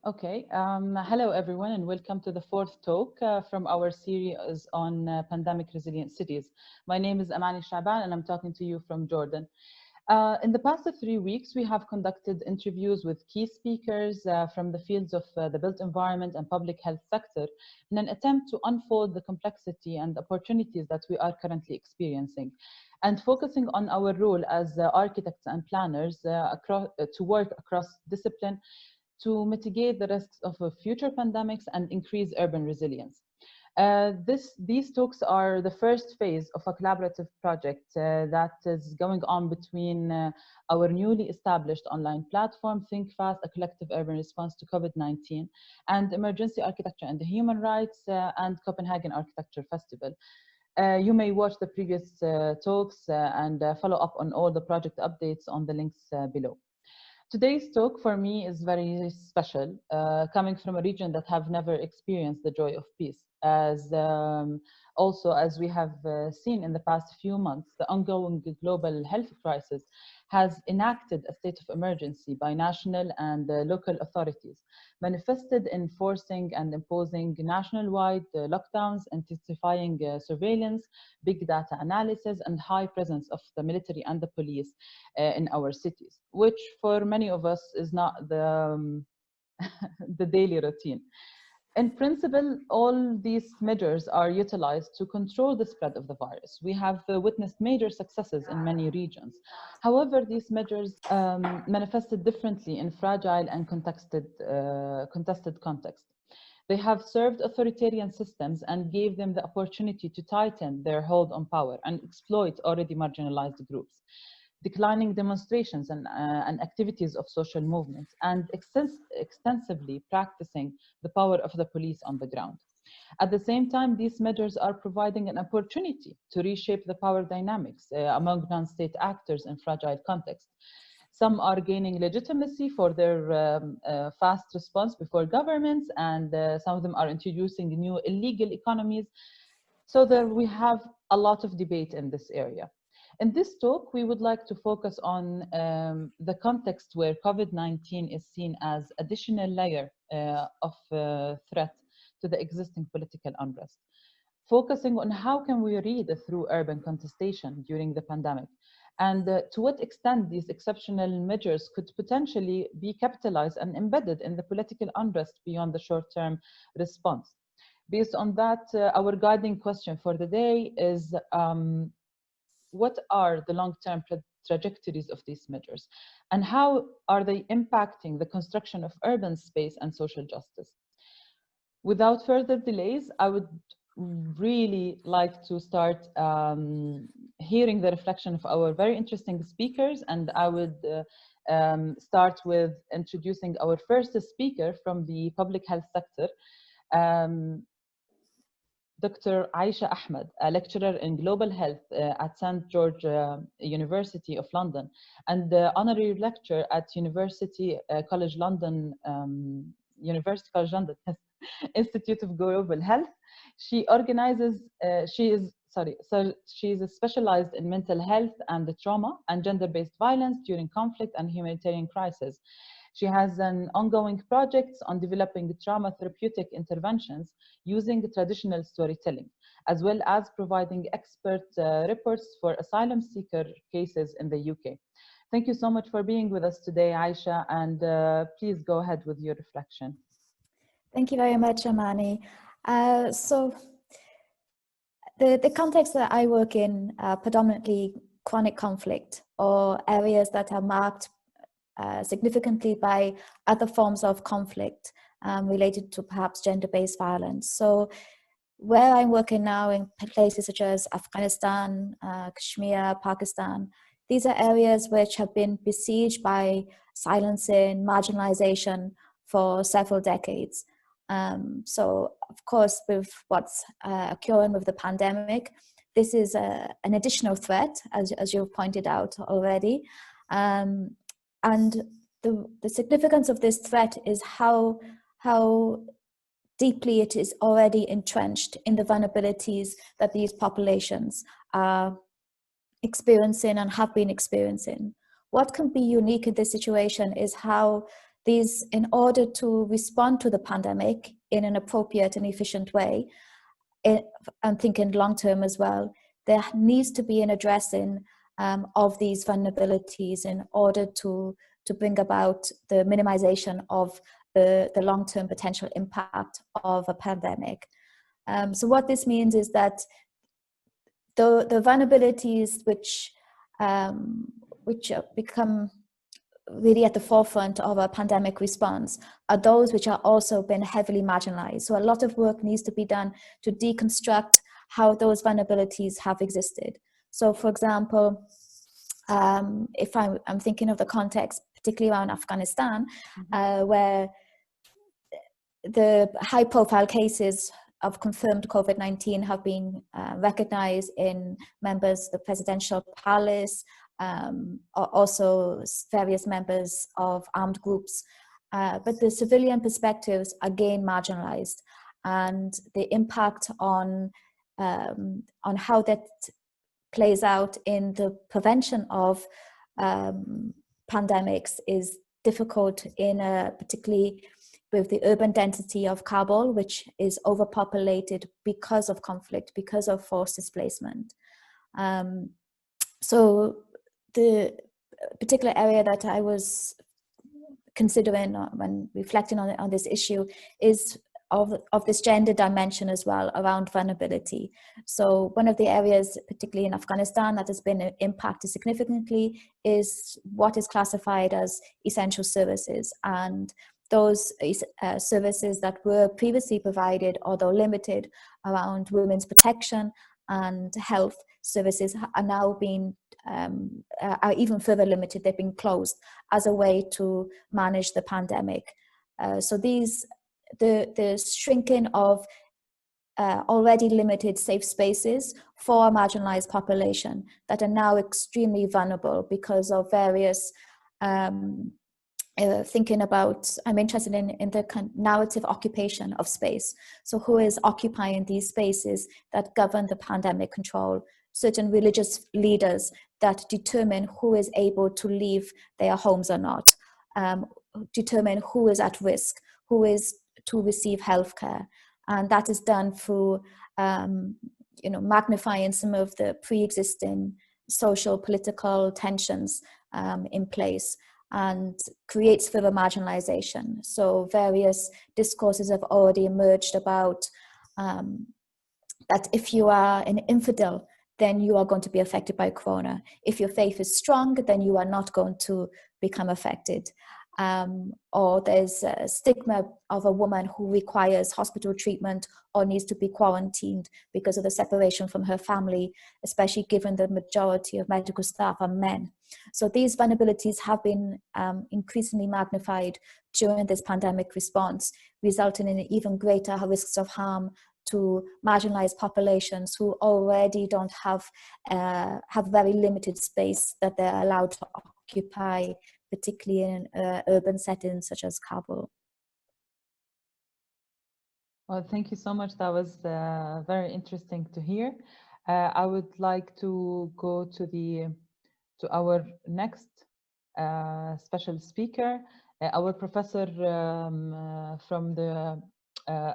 Okay, hello everyone and welcome to the fourth talk from our series on pandemic resilient cities. My name is Amani Shaban and I'm talking to you from Jordan. In the past 3 weeks, we have conducted interviews with key speakers from the fields of the built environment and public health sector in an attempt to unfold the complexity and opportunities that we are currently experiencing, and focusing on our role as architects and planners to work across discipline to mitigate the risks of future pandemics and increase urban resilience. These talks are the first phase of a collaborative project that is going on between our newly established online platform, Think Fast, a collective urban response to COVID-19, and Emergency Architecture and Human Rights and Copenhagen Architecture Festival. You may watch the previous talks and follow up on all the project updates on the links below. Today's talk for me is very special, coming from a region that have never experienced the joy of peace. Also, as we have seen in the past few months, the ongoing global health crisis has enacted a state of emergency by national and local authorities, manifested in forcing and imposing nationwide lockdowns, intensifying surveillance, big data analysis, and high presence of the military and the police in our cities, which for many of us is not the daily routine. In principle, all these measures are utilized to control the spread of the virus. We have witnessed major successes in many regions. However, these measures manifested differently in fragile and contested contexts. They have served authoritarian systems and gave them the opportunity to tighten their hold on power and exploit already marginalized groups, declining demonstrations and activities of social movements, and extensively practicing the power of the police on the ground. At the same time, these measures are providing an opportunity to reshape the power dynamics among non-state actors in fragile contexts. Some are gaining legitimacy for their fast response before governments, and some of them are introducing new illegal economies. So there we have a lot of debate in this area. In this talk, we would like to focus on the context where COVID-19 is seen as additional layer of threat to the existing political unrest, focusing on how can we read through urban contestation during the pandemic, and to what extent these exceptional measures could potentially be capitalized and embedded in the political unrest beyond the short-term response. Based on that, our guiding question for the day is, what are the long-term trajectories of these measures, and how are they impacting the construction of urban space and social justice? Without further delays, I would really like to start hearing the reflection of our very interesting speakers, and I would start with introducing our first speaker from the public health sector, Dr. Aisha Ahmed, a lecturer in global health at St. George University of London and honorary lecturer at University College London, Institute of Global Health. She is specialized in mental health and trauma and gender-based violence during conflict and humanitarian crisis. She has an ongoing project on developing trauma therapeutic interventions using traditional storytelling, as well as providing expert reports for asylum seeker cases in the UK. Thank you so much for being with us today, Aisha, and please go ahead with your reflection. Thank you very much, Amani. So the context that I work in, predominantly chronic conflict or areas that are marked significantly by other forms of conflict related to perhaps gender-based violence. So where I'm working now in places such as Afghanistan, Kashmir, Pakistan, these are areas which have been besieged by silencing, marginalization for several decades. So of course, with what's occurring with the pandemic, this is an additional threat, as you've pointed out already. And the significance of this threat is how deeply it is already entrenched in the vulnerabilities that these populations are experiencing and have been experiencing. What can be unique in this situation is how these, in order to respond to the pandemic in an appropriate and efficient way, I'm thinking long term as well, there needs to be an addressing of these vulnerabilities in order to bring about the minimization of the long-term potential impact of a pandemic. So what this means is that the vulnerabilities which become really at the forefront of a pandemic response are those which are also been heavily marginalized. So a lot of work needs to be done to deconstruct how those vulnerabilities have existed. So for example, if I'm thinking of the context, particularly around Afghanistan, where the high profile cases of confirmed COVID-19 have been recognized in members of the presidential palace, also various members of armed groups. But the civilian perspectives are again marginalized, and the impact on how that plays out in the prevention of pandemics is difficult in particularly with the urban density of Kabul, which is overpopulated because of conflict, because of forced displacement. So the particular area that I was considering when reflecting on this issue is of this gender dimension as well around vulnerability. So one of the areas, particularly in Afghanistan, that has been impacted significantly is what is classified as essential services. And those services that were previously provided, although limited, around women's protection and health services are now being are even further limited. They've been closed as a way to manage the pandemic. So the shrinking of already limited safe spaces for a marginalized population that are now extremely vulnerable because of various thinking about, I'm interested in the narrative occupation of space. So who is occupying these spaces that govern the pandemic control? Certain religious leaders that determine who is able to leave their homes or not, determine who is at risk, who is to receive healthcare. And that is done through magnifying some of the pre-existing social, political tensions in place, and creates further marginalization. So various discourses have already emerged about that if you are an infidel, then you are going to be affected by corona. If your faith is strong, then you are not going to become affected. Or there's a stigma of a woman who requires hospital treatment or needs to be quarantined because of the separation from her family, especially given the majority of medical staff are men. So these vulnerabilities have been increasingly magnified during this pandemic response, resulting in even greater risks of harm to marginalized populations who already don't have very limited space that they're allowed to occupy, particularly in urban settings such as Kabul. Well, thank you so much. That was very interesting to hear. I would like to go to our next special speaker, our professor from the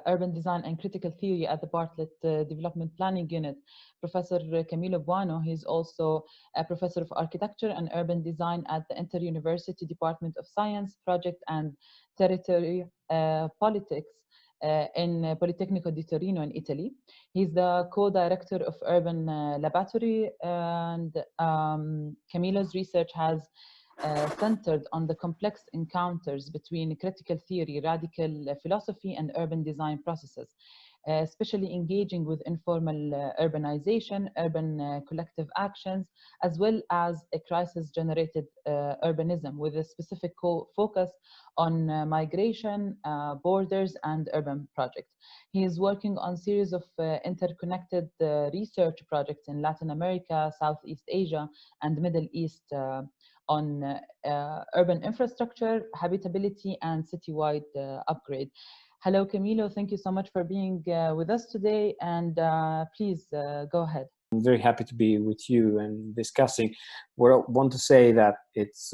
Urban Design and Critical Theory at the Bartlett Development Planning Unit, Professor Kamila Bueno. He's also a professor of architecture and urban design at the Inter-University Department of Science, Project and Territory Politics in Politecnico di Torino in Italy. He's the co-director of Urban Laboratory, and Kamila's research has centered on the complex encounters between critical theory, radical philosophy, and urban design processes, especially engaging with informal urbanization, urban collective actions, as well as a crisis-generated urbanism with a specific focus on migration, borders, and urban projects. He is working on a series of interconnected research projects in Latin America, Southeast Asia, and Middle East on urban infrastructure, habitability, and citywide upgrade. Hello, Camilo. Thank you so much for being with us today, and please go ahead. very happy to be with you and discussing. What I want to say that it's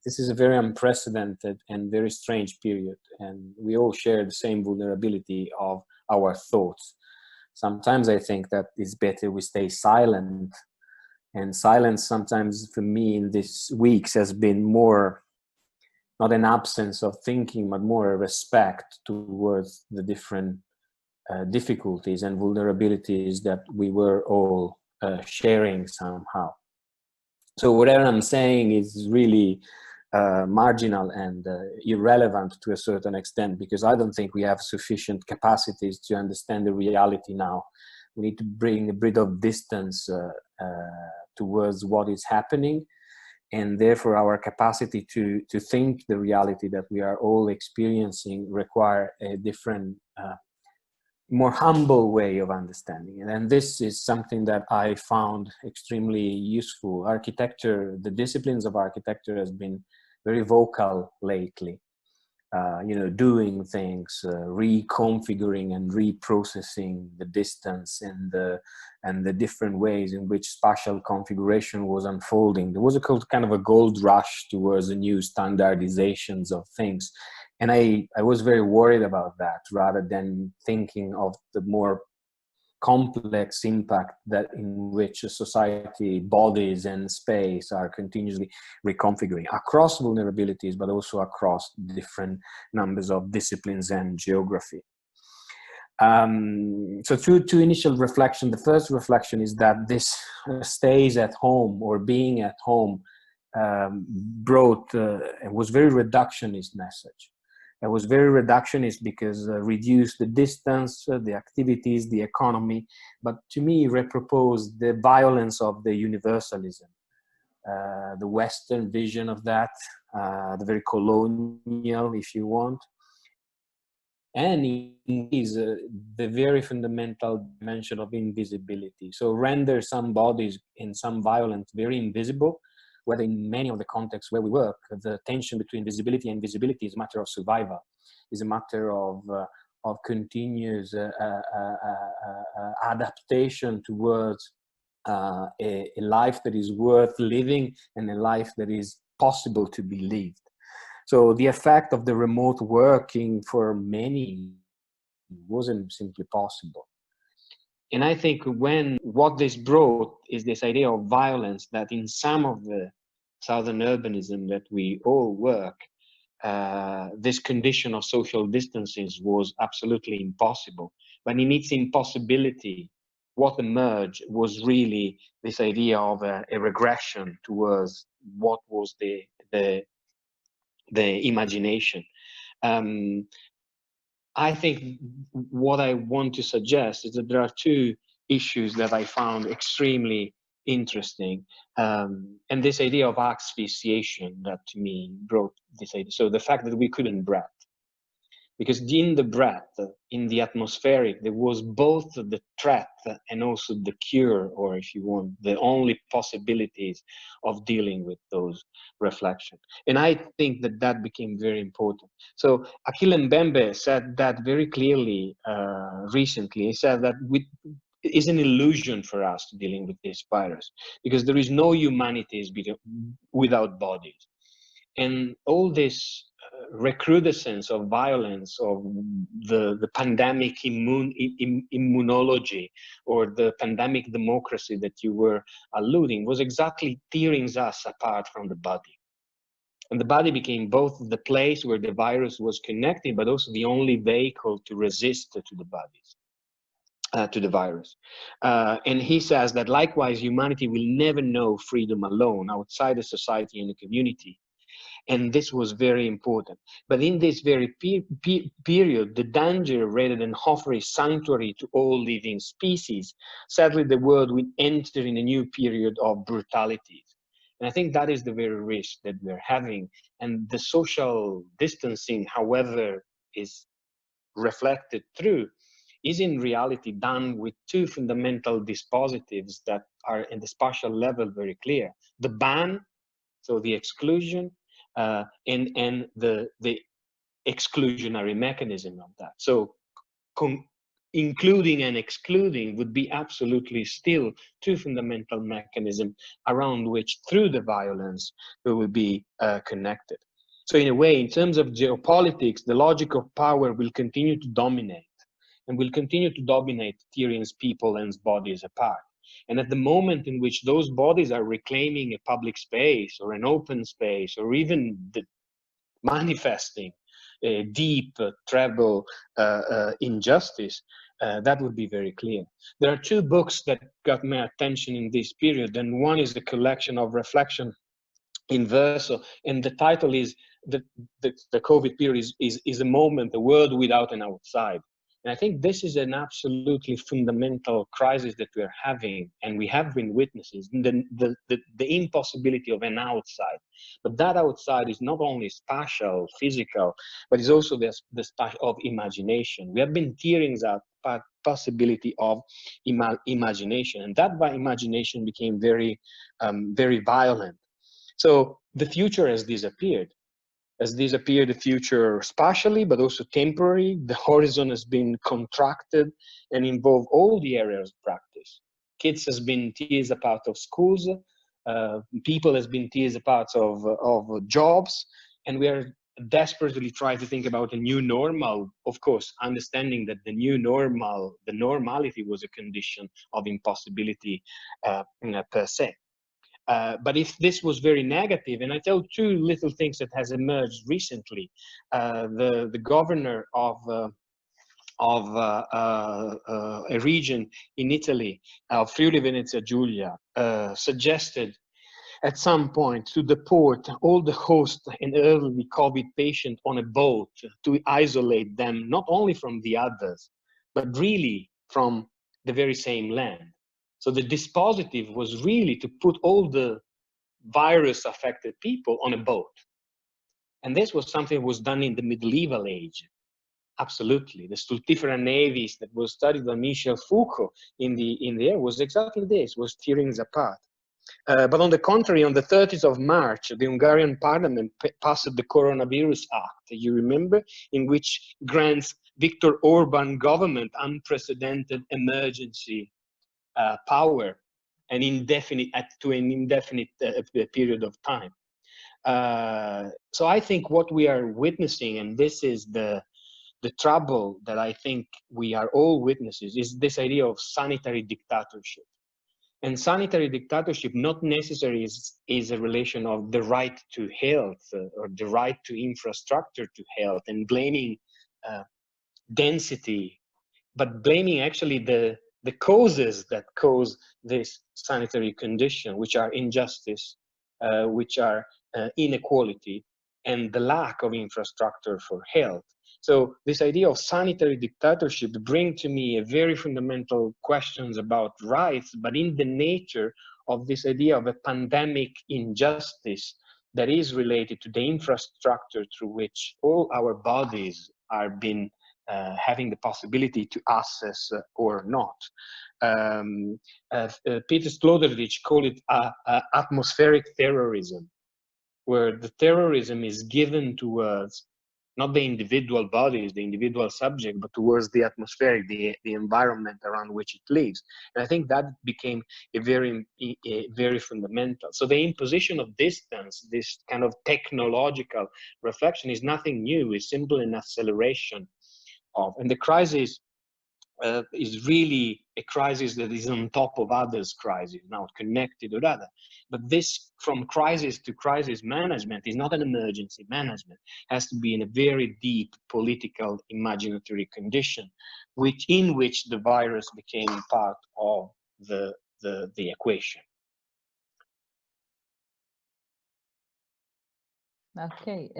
this is a very unprecedented and very strange period, and we all share the same vulnerability of our thoughts. Sometimes I think that it's better we stay silent, and silence sometimes for me in these weeks has been more not an absence of thinking, but more a respect towards the different difficulties and vulnerabilities that we were all sharing somehow. So whatever I'm saying is really marginal and irrelevant to a certain extent, because I don't think we have sufficient capacities to understand the reality now. We need to bring a bit of distance towards what is happening, and therefore our capacity to think the reality that we are all experiencing require a different more humble way of understanding it. And this is something that I found extremely useful. Architecture, the disciplines of architecture has been very vocal lately. You know, doing things, reconfiguring and reprocessing the distance and the different ways in which spatial configuration was unfolding. There was a kind of a gold rush towards the new standardizations of things. And I was very worried about that, rather than thinking of the more complex impact that in which a society, bodies and space are continuously reconfiguring across vulnerabilities, but also across different numbers of disciplines and geography. So two initial reflection. The first reflection is that this stays at home or being at home brought, it was very reductionist message. It was very reductionist because reduce the distance, the activities, the economy, but to me reproposed the violence of the universalism, the Western vision of that, the very colonial, if you want, and is the very fundamental dimension of invisibility. So render some bodies in some violence very invisible, whether in many of the contexts where we work, the tension between visibility and invisibility is a matter of survival, is a matter of continuous adaptation towards a life that is worth living and a life that is possible to be lived. So the effect of the remote working for many wasn't simply possible. And I think what this brought is this idea of violence that in some of the southern urbanism that we all work, this condition of social distancing was absolutely impossible. But in its impossibility, what emerged was really this idea of a regression towards what was the imagination. I think what I want to suggest is that there are two issues that I found extremely interesting, and this idea of asphyxiation that to me brought this idea. So the fact that we couldn't breathe, because in the breath, in the atmospheric, there was both the threat and also the cure, or if you want, the only possibilities of dealing with those reflections. And I think that that became very important. So Achille Mbembe said that very clearly recently. He said that it's an illusion for us to dealing with this virus, because there is no humanities without bodies. And all this recrudescence of violence, of the pandemic immunology, or the pandemic democracy that you were alluding, was exactly tearing us apart from the body. And the body became both the place where the virus was connected, but also the only vehicle to resist to the bodies. To the virus. And he says that likewise, humanity will never know freedom alone outside the society and the community. And this was very important. But in this very period, the danger, rather than offering sanctuary to all living species, sadly the world will enter in a new period of brutalities. And I think that is the very risk that we're having. And the social distancing, however, is reflected through, is in reality done with two fundamental dispositives that are in the spatial level very clear. The ban, so the exclusion, and the exclusionary mechanism of that. So including and excluding would be absolutely still two fundamental mechanisms around which, through the violence, we will be connected. So in a way, in terms of geopolitics, the logic of power will continue to dominate, and will continue to dominate Tyrion's people and bodies apart. And at the moment in which those bodies are reclaiming a public space or an open space, or even manifesting a deep treble injustice, that would be very clear. There are two books that got my attention in this period, and one is a collection of reflection in verso, and the title is the COVID period is a moment, a world without an outside. And I think this is an absolutely fundamental crisis that we're having, and we have been witnesses, the impossibility of an outside. But that outside is not only spatial, physical, but it's also the spatial of imagination. We have been tearing that possibility of imagination, and that by imagination became very, very violent. So the future has disappeared. The future spatially, but also temporary. The horizon has been contracted and involved all the areas of practice. Kids has been teased apart of schools, people has been teased apart of jobs, and we are desperately trying to think about a new normal, of course, understanding that the new normal, the normality was a condition of impossibility per se. But if this was very negative, and I tell two little things that has emerged recently. The governor of a region in Italy, of Friuli Venezia Giulia, suggested at some point to deport all the host and elderly COVID patients on a boat to isolate them, not only from the others, but really from the very same land. So the dispositive was really to put all the virus affected people on a boat. And this was something that was done in the medieval age. Absolutely. The stultifera navis that was studied by Michel Foucault in the air was exactly this, was tearing apart. But on the contrary, on the 30th of March, the Hungarian parliament passed the Coronavirus Act, you remember, in which grants Viktor Orban government unprecedented emergency power and to an indefinite period of time. So I think what we are witnessing, and this is the trouble that I think we are all witnesses, is this idea of sanitary dictatorship. And sanitary dictatorship not necessarily is a relation of the right to health or the right to infrastructure to health and blaming density, but blaming actually the causes that cause this sanitary condition, which are injustice, which are inequality, and the lack of infrastructure for health. So this idea of sanitary dictatorship brings to me a very fundamental questions about rights, but in the nature of this idea of a pandemic injustice that is related to the infrastructure through which all our bodies are being having the possibility to access or not. Peter Sloterdijk called it atmospheric terrorism, where the terrorism is given towards not the individual bodies, the individual subject, but towards the atmospheric, the environment around which it lives. And I think that became a very fundamental. So the imposition of distance, this kind of technological reflection, is nothing new. It's simply an acceleration of, and the crisis is really a crisis that is on top of others' crises, now connected with other. But this, from crisis to crisis management, is not an emergency management. It has to be in a very deep political imaginatory condition, in which the virus became part of the equation. Okay,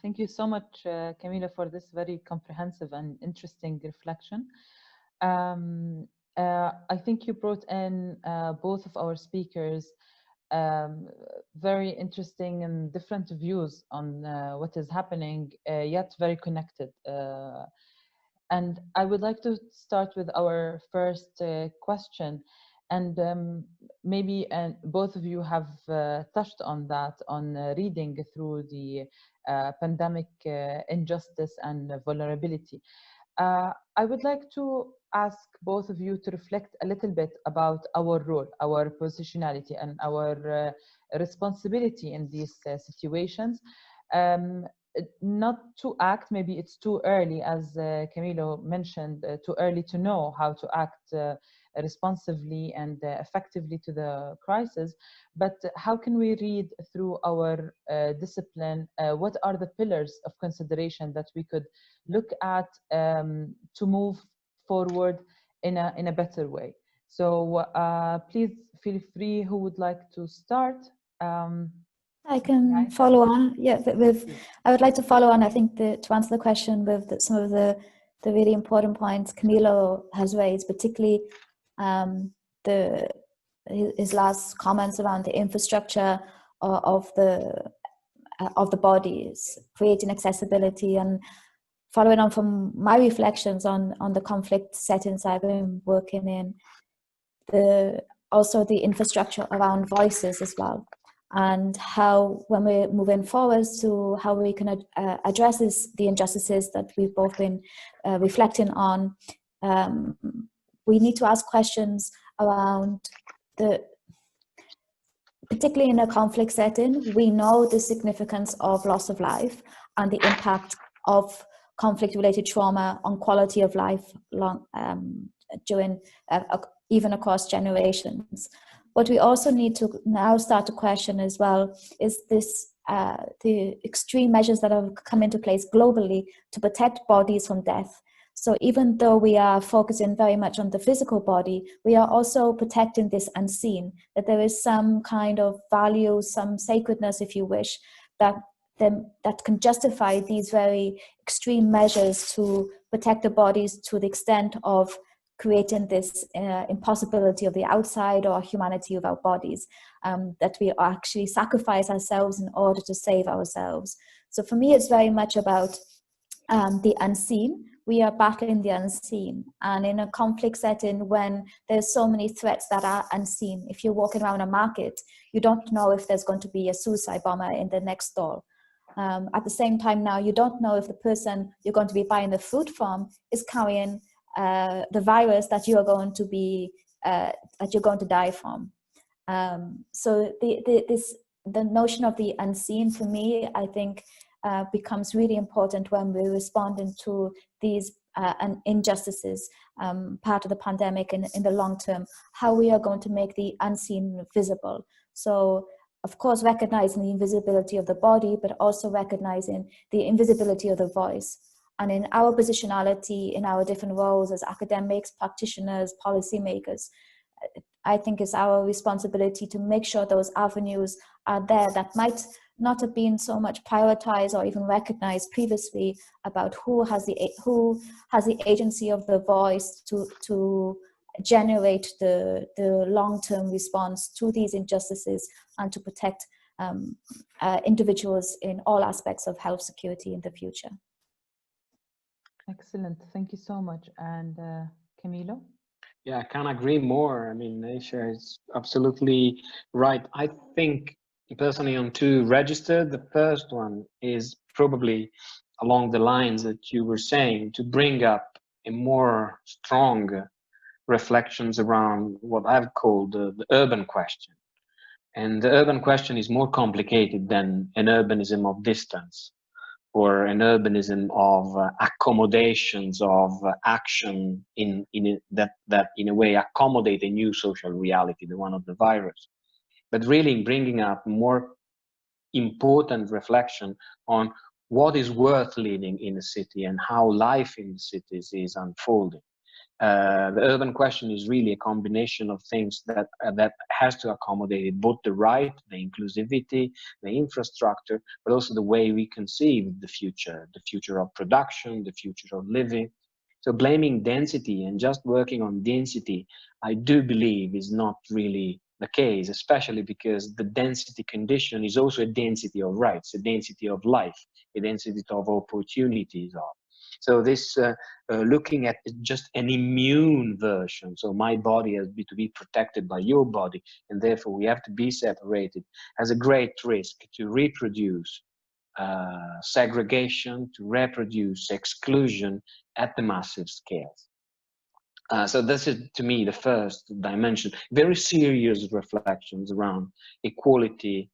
thank you so much, Kamila, for this very comprehensive and interesting reflection. I think you brought in both of our speakers very interesting and different views on what is happening, yet very connected. And I would like to start with our first question. And maybe both of you have touched on that, on reading through the pandemic injustice and vulnerability. I would like to ask both of you to reflect a little bit about our role, our positionality, and our responsibility in these situations. Um, Not to act, maybe it's too early, as Camilo mentioned, too early to know how to act responsively and effectively to the crisis, but how can we read through our discipline? What are the pillars of consideration that we could look at to move forward in a better way? So please feel free, who would like to start? I can follow on. Yeah, I would like to follow on. I think to answer the question with some of the really important points Camilo has raised, particularly his last comments around the infrastructure of the bodies, creating accessibility, and following on from my reflections on the conflict settings I've been working in, also the infrastructure around voices as well, and how, when we're moving forward to how we can address the injustices that we've both been reflecting on, we need to ask questions around particularly in a conflict setting. We know the significance of loss of life and the impact of conflict-related trauma on quality of life during even across generations. What we also need to now start to question as well is the extreme measures that have come into place globally to protect bodies from death. So even though we are focusing very much on the physical body, we are also protecting this unseen, that there is some kind of value, some sacredness, if you wish, that can justify these very extreme measures to protect the bodies to the extent of creating this impossibility of the outside or humanity of our bodies, that we actually sacrifice ourselves in order to save ourselves. So for me, it's very much about the unseen. We are battling the unseen. And in a conflict setting, when there's so many threats that are unseen, if you're walking around a market, you don't know if there's going to be a suicide bomber in the next stall. At the same time now, you don't know if the person you're going to be buying the food from is carrying the virus that you are going to be that you're going to die from. So the notion of the unseen, for me, I think becomes really important when we're responding to these injustices, part of the pandemic in the long term, how we are going to make the unseen visible. So of course, recognizing the invisibility of the body, but also recognizing the invisibility of the voice. And in our positionality, in our different roles as academics, practitioners, policymakers, I think it's our responsibility to make sure those avenues are there that might not have been so much prioritized or even recognized previously, about who has the agency of the voice to generate the long-term response to these injustices and to protect individuals in all aspects of health security in the future. Excellent, thank you so much. And Camilo? Yeah, I can't agree more. I mean, Aisha is absolutely right. I think personally on two registers. The first one is probably along the lines that you were saying, to bring up a more strong reflections around what I've called the urban question. And the urban question is more complicated than an urbanism of distance or an urbanism of accommodations of action that in a way accommodate a new social reality, the one of the virus, but really bringing up more important reflection on what is worth living in a city and how life in the cities is unfolding. The urban question is really a combination of things that has to accommodate both the right, the inclusivity, the infrastructure, but also the way we conceive the future of production, the future of living. So blaming density and just working on density, I do believe is not really the case, especially because the density condition is also a density of rights, a density of life, a density of opportunities of. So this looking at just an immune version, so my body has to be protected by your body, and therefore we have to be separated, has a great risk to reproduce segregation, to reproduce exclusion at the massive scales. So this is, to me, the first dimension. Very serious reflections around equality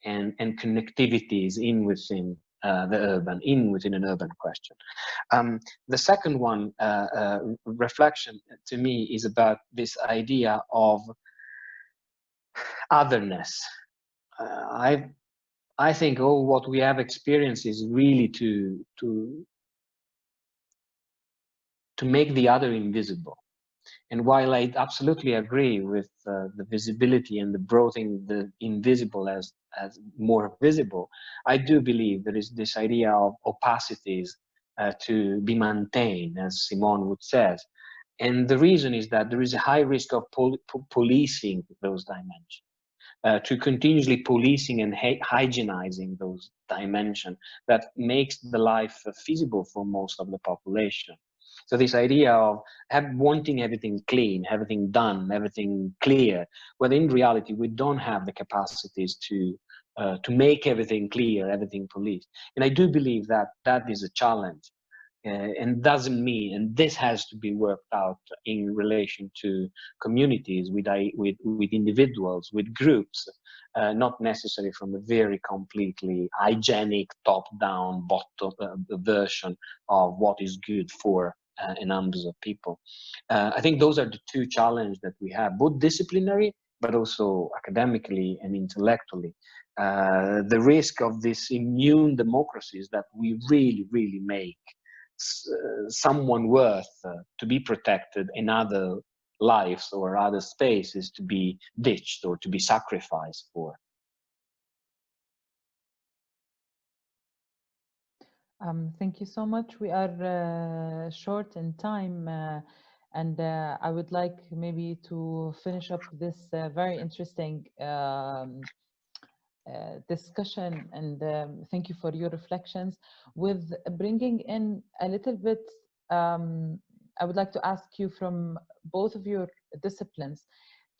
and connectivities within the urban, within an urban question. The second one, reflection to me, is about this idea of otherness. I think what we have experienced is really to make the other invisible. And while I absolutely agree with the visibility and the broadening the invisible as more visible, I do believe there is this idea of opacities to be maintained, as Simone would say. And the reason is that there is a high risk of policing those dimensions. To continuously policing and hygienizing those dimensions that makes the life feasible for most of the population. So this idea of wanting everything clean, everything done, everything clear, when in reality we don't have the capacities to make everything clear, everything policed. And I do believe that that is a challenge. And doesn't mean, and this has to be worked out in relation to communities, with individuals, with groups, not necessarily from a very completely hygienic top-down bottom version of what is good for numbers of people. I think those are the two challenges that we have, both disciplinary but also academically and intellectually. The risk of this immune democracies that we really make someone worth to be protected in other lives or other spaces to be ditched or to be sacrificed for. Thank you so much. We are short in time, and I would like maybe to finish up this very interesting discussion, and thank you for your reflections, with bringing in a little bit, I would like to ask you from both of your disciplines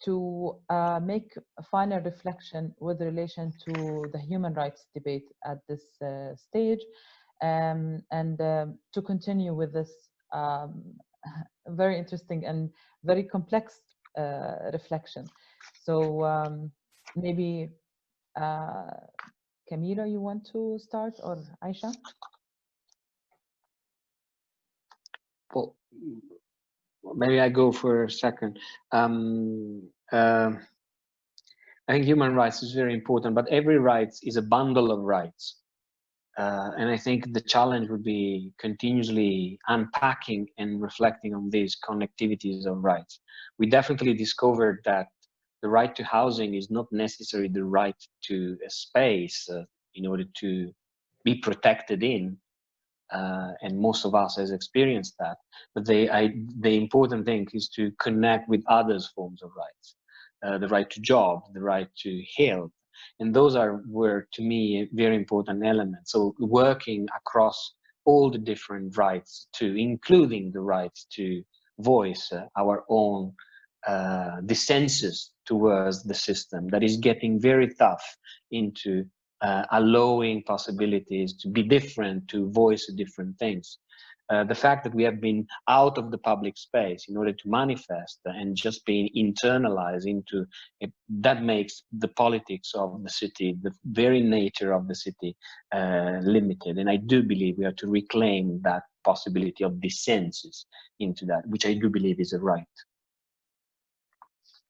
to make a final reflection with relation to the human rights debate at this stage, and to continue with this very interesting and very complex reflection. So maybe Kamila, you want to start, or Aisha? Well, maybe I go for a second. I think human rights is very important, but every right is a bundle of rights. And I think the challenge would be continuously unpacking and reflecting on these connectivities of rights. We definitely discovered that the right to housing is not necessarily the right to a space in order to be protected in. And most of us has experienced that. But the important thing is to connect with others' forms of rights. The right to job, the right to health. And those were, to me, very important elements. So working across all the different rights, including the right to voice our own dissensus towards the system that is getting very tough into allowing possibilities to be different, to voice different things. The fact that we have been out of the public space in order to manifest and just being internalized into it, that makes the politics of the city, the very nature of the city, limited. And I do believe we have to reclaim that possibility of dissensus into that, which I do believe is a right.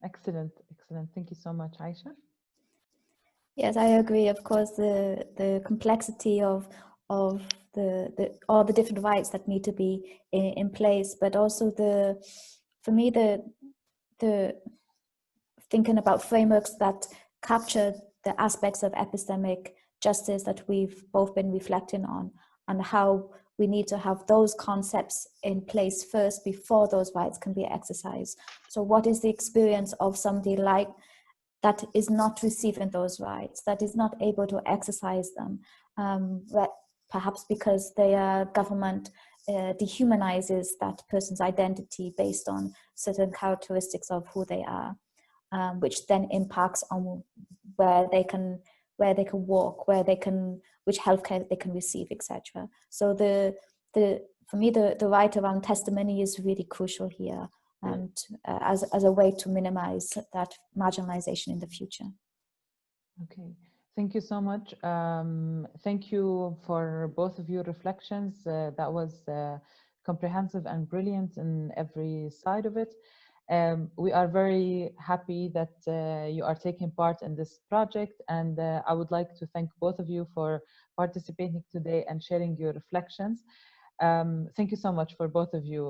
Excellent, excellent. Thank you so much, Aisha. Yes, I agree. Of course, the complexity of all the different rights that need to be in place, but also for me the thinking about frameworks that capture the aspects of epistemic justice that we've both been reflecting on, and how we need to have those concepts in place first before those rights can be exercised. So what is the experience of somebody like that is not receiving those rights, that is not able to exercise them, perhaps because their government dehumanizes that person's identity based on certain characteristics of who they are, which then impacts on where they can where they can walk, which healthcare they can receive, etc. So for me, the right around testimony is really crucial here, and as a way to minimize that marginalization in the future. Okay, thank you so much. Thank you for both of your reflections. That was comprehensive and brilliant in every side of it. We are very happy that you are taking part in this project, and I would like to thank both of you for participating today and sharing your reflections. Thank you so much for both of you.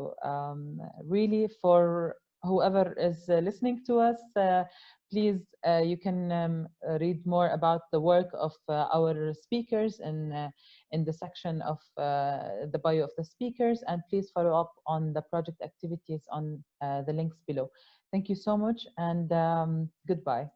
Really, for whoever is listening to us, please, you can read more about the work of our speakers in the section of the bio of the speakers, and please follow up on the project activities on the links below. Thank you so much, and goodbye.